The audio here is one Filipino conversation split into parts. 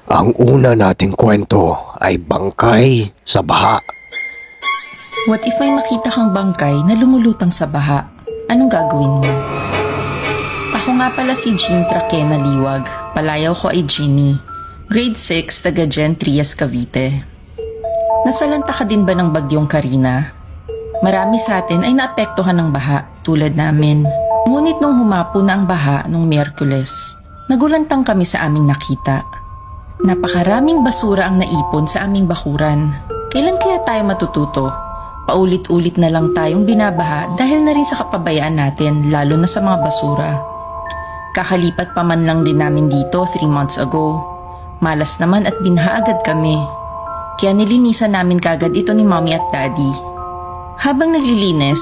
Ang una nating kwento ay bangkay sa baha. What if may makita kang bangkay na lumulutang sa baha? Anong gagawin mo? Ako nga pala si Jean Traquena Liwag. Palayaw ko ay Jeannie. Grade 6, taga Gen Trias, Cavite. Nasalanta ka din ba ng bagyong Karina? Marami sa atin ay naapektuhan ng baha, tulad namin. Ngunit nung humapo na ang baha nung Miyerkules, nagulantang kami sa aming nakita. Napakaraming basura ang naipon sa aming bakuran. Kailan kaya tayo matututo? Paulit-ulit na lang tayong binabaha dahil na rin sa kapabayaan natin, lalo na sa mga basura. Kakalipat pa man lang din namin dito 3 months ago. Malas naman at binha agad kami. Kaya nilinisan namin kagad ito ni mommy at daddy. Habang naglilinis,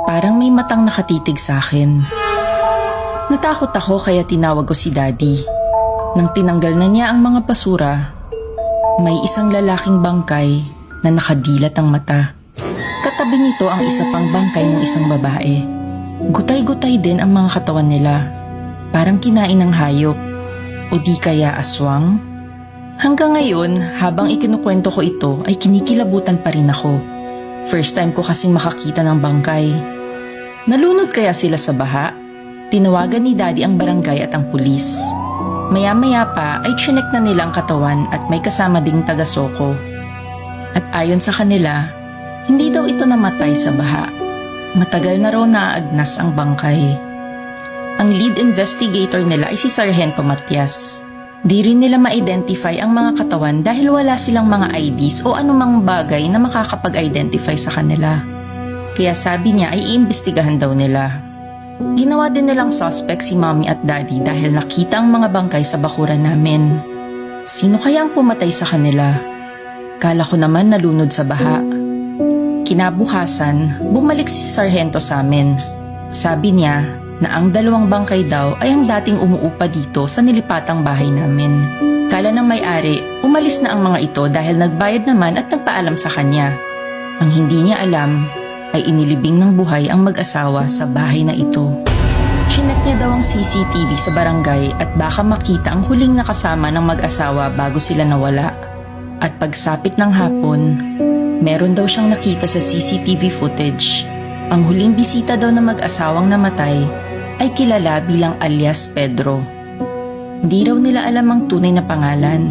parang may matang nakatitig sa akin. Natakot ako kaya tinawag ko si daddy. Nang tinanggal na niya ang mga basura, may isang lalaking bangkay na nakadilat ang mata. Katabi nito ang isa pang bangkay ng isang babae. Gutay-gutay din ang mga katawan nila. Parang kinain ng hayop. O di kaya aswang? Hanggang ngayon, habang ikinukwento ko ito, ay kinikilabutan pa rin ako. First time ko kasing makakita ng bangkay. Nalunod kaya sila sa baha? Tinawagan ni daddy ang barangay at ang pulis. Maya-maya pa ay tsinek na nila ang katawan at may kasama ding taga-soko. At ayon sa kanila, hindi daw ito namatay sa baha. Matagal na raw naaagnas ang bangkay. Ang lead investigator nila ay si Sargento Matias. Di rin nila ma-identify ang mga katawan dahil wala silang mga IDs o anumang bagay na makakapag-identify sa kanila. Kaya sabi niya ay iimbestigahan daw nila. Ginawa din nilang suspect si mommy at daddy dahil nakita ang mga bangkay sa bakuran namin. Sino kaya ang pumatay sa kanila? Kala ko naman nalunod sa baha. Kinabukasan, bumalik si Sargento sa amin. Sabi niya na ang 2 bangkay daw ay ang dating umuupa dito sa nilipatang bahay namin. Kala ng may-ari, umalis na ang mga ito dahil nagbayad naman at nagpaalam sa kanya. Ang hindi niya alam ay inilibing ng buhay ang mag-asawa sa bahay na ito. Chinek niya daw ang CCTV sa barangay at baka makita ang huling nakasama ng mag-asawa bago sila nawala. At pagsapit ng hapon, meron daw siyang nakita sa CCTV footage. Ang huling bisita daw na mag-asawang namatay ay kilala bilang alias Pedro. Hindi raw nila alam ang tunay na pangalan,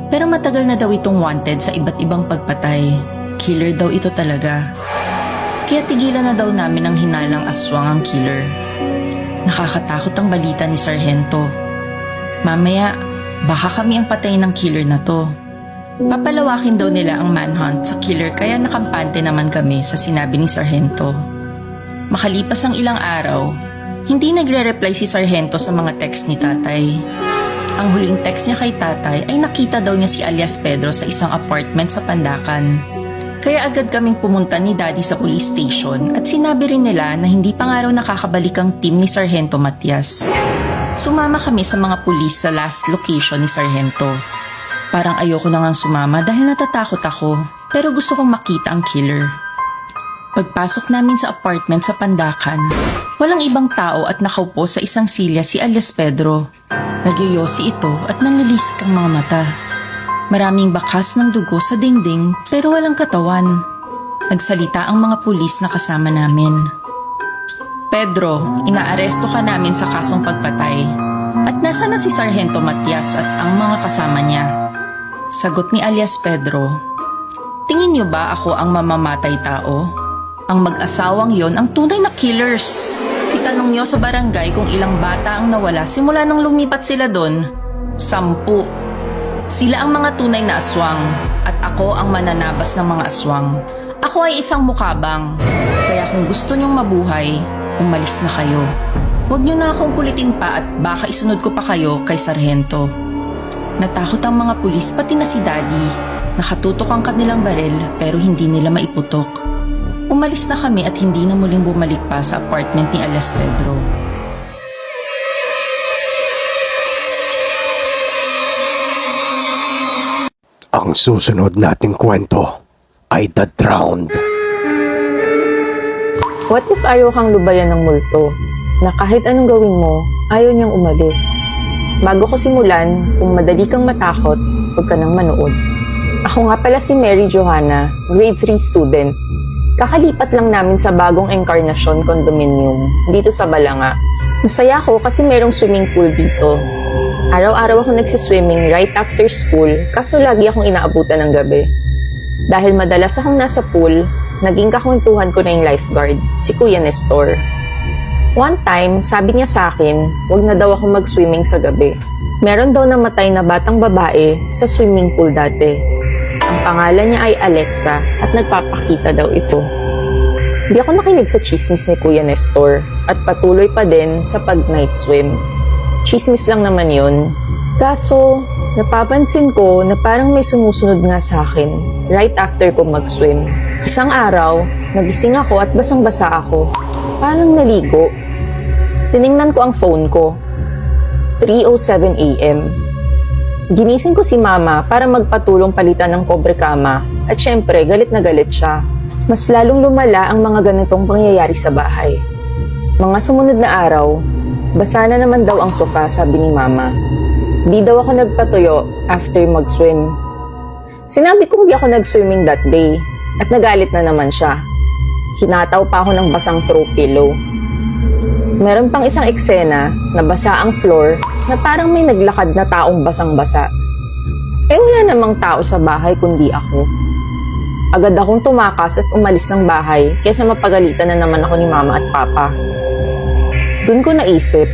pero matagal na daw itong wanted sa iba't ibang pagpatay. Killer daw ito talaga. Kaya tigilan na daw namin ang hinalang aswang ang killer. Nakakatakot ang balita ni Sargento. Mamaya, baka kami ang patay ng killer na to. Papalawakin daw nila ang manhunt sa killer kaya nakampante naman kami sa sinabi ni Sargento. Makalipas ang ilang araw, hindi nagre-reply si Sargento sa mga text ni tatay. Ang huling text niya kay tatay ay nakita daw niya si alias Pedro sa isang apartment sa Pandacan. Kaya agad kaming pumunta ni daddy sa police station at sinabi rin nila na hindi pa nga raw nakakabalik ang team ni Sargento Matias. Sumama kami sa mga pulis sa last location ni Sargento. Parang ayoko na ngang sumama dahil natatakot ako, pero gusto kong makita ang killer. Pagpasok namin sa apartment sa Pandacan, walang ibang tao at nakaupo sa isang silya si alias Pedro. Nagyoyosi ito at nanlilisik ang mga mata. Maraming bakas ng dugo sa dingding pero walang katawan. Nagsalita ang mga pulis na kasama namin. Pedro, inaaresto ka namin sa kasong pagpatay. At nasa na si Sargento Matias at ang mga kasama niya? Sagot ni alias Pedro, tingin niyo ba ako ang mamamatay tao? Ang mag-asawang yon ang tunay na killers. Itanong niyo sa barangay kung ilang bata ang nawala simula nang lumipat sila doon. 10. Sila ang mga tunay na aswang at ako ang mananabas ng mga aswang. Ako ay isang mukabang. Kaya kung gusto niyong mabuhay, umalis na kayo. Huwag niyo na akong kulitin pa at baka isunod ko pa kayo kay Sargento. Natakot ang mga pulis pati na si daddy. Nakatutok ang kanilang baril pero hindi nila maiputok. Umalis na kami at hindi na muling bumalik pa sa apartment ni alias Pedro. Ang susunod nating kwento ay The Drowned. What if ayaw kang lubayan ng multo? Na kahit anong gawin mo, ayaw niyang umalis. Bago ko simulan, kung madali kang matakot, huwag ka nang manood. Ako nga pala si Mary Johanna, grade 3 student. Kakalipat lang namin sa bagong Encarnacion Condominium, dito sa Balanga. Masaya ako kasi merong swimming pool dito. Araw-araw ako nagsiswimming right after school, kaso lagi akong inaabutan ng gabi. Dahil madalas akong nasa pool, naging kakwentuhan ko na yung lifeguard, si Kuya Nestor. One time, sabi niya sa akin, wag na daw ako mag-swimming sa gabi. Meron daw namatay na batang babae sa swimming pool dati. Ang pangalan niya ay Alexa at nagpapakita daw ito. Di ako nakinig sa chismis ni Kuya Nestor at patuloy pa din sa pag-night swim. Chismis lang naman yun. Kaso, napapansin ko na parang may sumusunod nga sa akin right after ko mag-swim. Isang araw, nagising ako at basang-basa ako. Parang naligo. Tiningnan ko ang phone ko. 3:07 a.m. Ginising ko si Mama para magpatulong palitan ng kobre kama at syempre galit na galit siya. Mas lalong lumala ang mga ganitong pangyayari sa bahay. Mga sumunod na araw, basa na naman daw ang sofa, sabi ni Mama. Di daw ako nagpatuyo after mag-swim. Sinabi ko hindi ako nag-swimming that day at nagalit na naman siya. Hinataw pa ako ng basang throw pillow. Meron pang isang eksena na basa ang floor na parang may naglakad na taong basang-basa. Wala namang tao sa bahay kundi ako. Agad akong tumakas at umalis ng bahay kaysa mapagalitan na naman ako ni Mama at Papa. Doon ko naisip,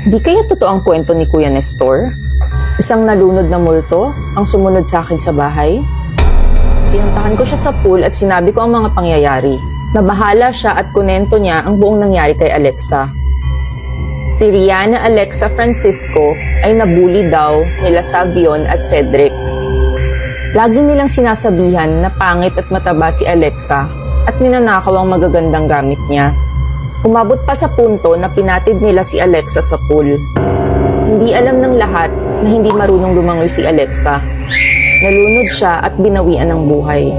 di kaya totoo ang kwento ni Kuya Nestor? Isang nalunod na multo ang sumunod sa akin sa bahay? Pinuntahan ko siya sa pool at sinabi ko ang mga pangyayari. Nabahala siya at kunento niya ang buong nangyari kay Alexa. Si Rihanna Alexa Francisco ay nabully daw nila Savion at Cedric. Lagi nilang sinasabihan na pangit at mataba si Alexa at ninanakaw ang magagandang gamit niya. Umabot pa sa punto na pinatid nila si Alexa sa pool. Hindi alam ng lahat na hindi marunong lumangoy si Alexa. Nalunod siya at binawian ng buhay.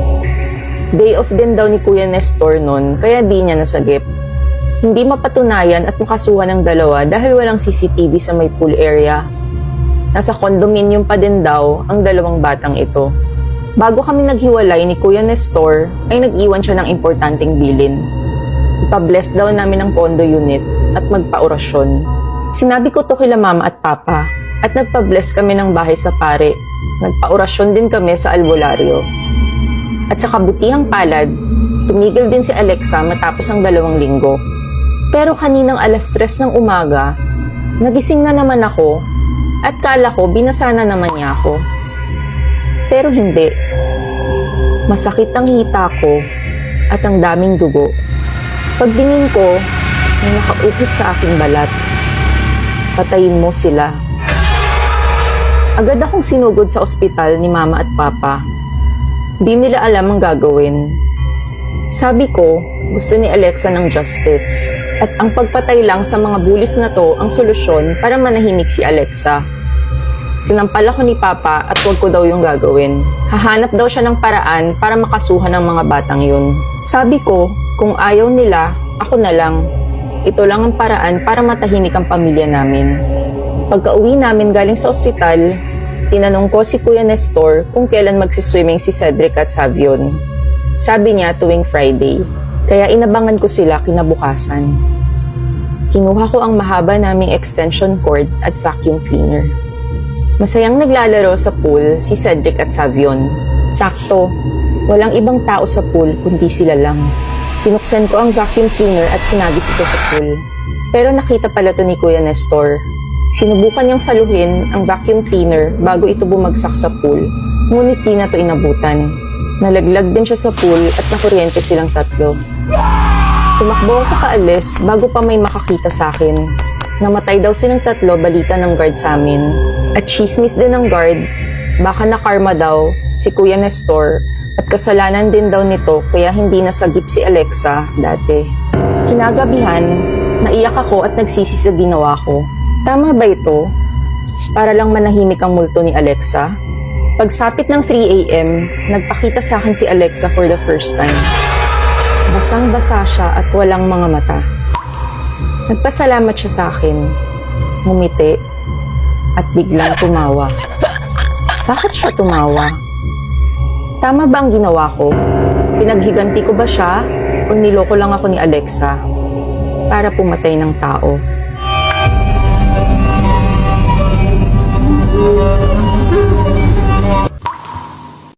Day off din daw ni Kuya Nestor noon, kaya di niya nasagip. Hindi mapatunayan at makasuhan ng dalawa dahil walang CCTV sa may pool area. Nasa condominium pa din daw ang dalawang batang ito. Bago kami naghiwalay ni Kuya Nestor, ay nag-iwan siya ng importanteng bilin. Ipa-bless daw namin ang condo unit at magpa-orasyon. Sinabi ko to kila Mama at Papa at nagpa-bless kami ng bahay sa pare. Nagpa-orasyon din kami sa albularyo. At sa kabutihang palad, tumigil din si Alexa matapos ang 2 linggo. Pero kaninang alas 3 ng umaga, nagising na naman ako at kala ko binasa na naman niya ako. Pero hindi. Masakit ang hita ko at ang daming dugo. Pagtingin ko, may nakaukit sa aking balat. Patayin mo sila. Agad akong sinugod sa ospital ni Mama at Papa. Di nila alam ang gagawin. Sabi ko, gusto ni Alexa ng justice. At ang pagpatay lang sa mga bulis na to ang solusyon para manahimik si Alexa. Sinampal ako ni Papa at wag ko daw yung gagawin. Hahanap daw siya ng paraan para makasuhan ng mga batang yun. Sabi ko, kung ayaw nila, ako na lang. Ito lang ang paraan para matahimik ang pamilya namin. Pagka-uwi namin galing sa ospital, tinanong ko si Kuya Nestor kung kailan magsiswimming si Cedric at Savion. Sabi niya tuwing Friday, kaya inabangan ko sila kinabukasan. Kinuha ko ang mahaba naming extension cord at vacuum cleaner. Masayang naglalaro sa pool si Cedric at Savion. Sakto, walang ibang tao sa pool kundi sila lang. Pinuksan ko ang vacuum cleaner at kinagis ito sa pool. Pero nakita pala to ni Kuya Nestor. Sinubukan niyang saluhin ang vacuum cleaner bago ito bumagsak sa pool, ngunit di na ito inabutan. Nalaglag din siya sa pool at nakuryente silang 3. Tumakbo ako paalis bago pa may makakita sa akin. Namatay daw silang 3, balita ng guard sa amin. At chismis din ng guard, baka na-karma daw si Kuya Nestor at kasalanan din daw nito kaya hindi nasagip si Alexa dati. Kinagabihan, naiyak ako at nagsisi sa ginawa ko. Tama ba ito? Para lang manahimik ang multo ni Alexa? Pagsapit ng 3 a.m., nagpakita sa akin si Alexa for the first time. Basang-basa siya at walang mga mata. Nagpasalamat siya sa akin. Ngumiti. at biglang tumawa. Bakit siya tumawa? Tama ba ang ginawa ko? Pinaghiganti ko ba siya o niloko lang ako ni Alexa para pumatay ng tao?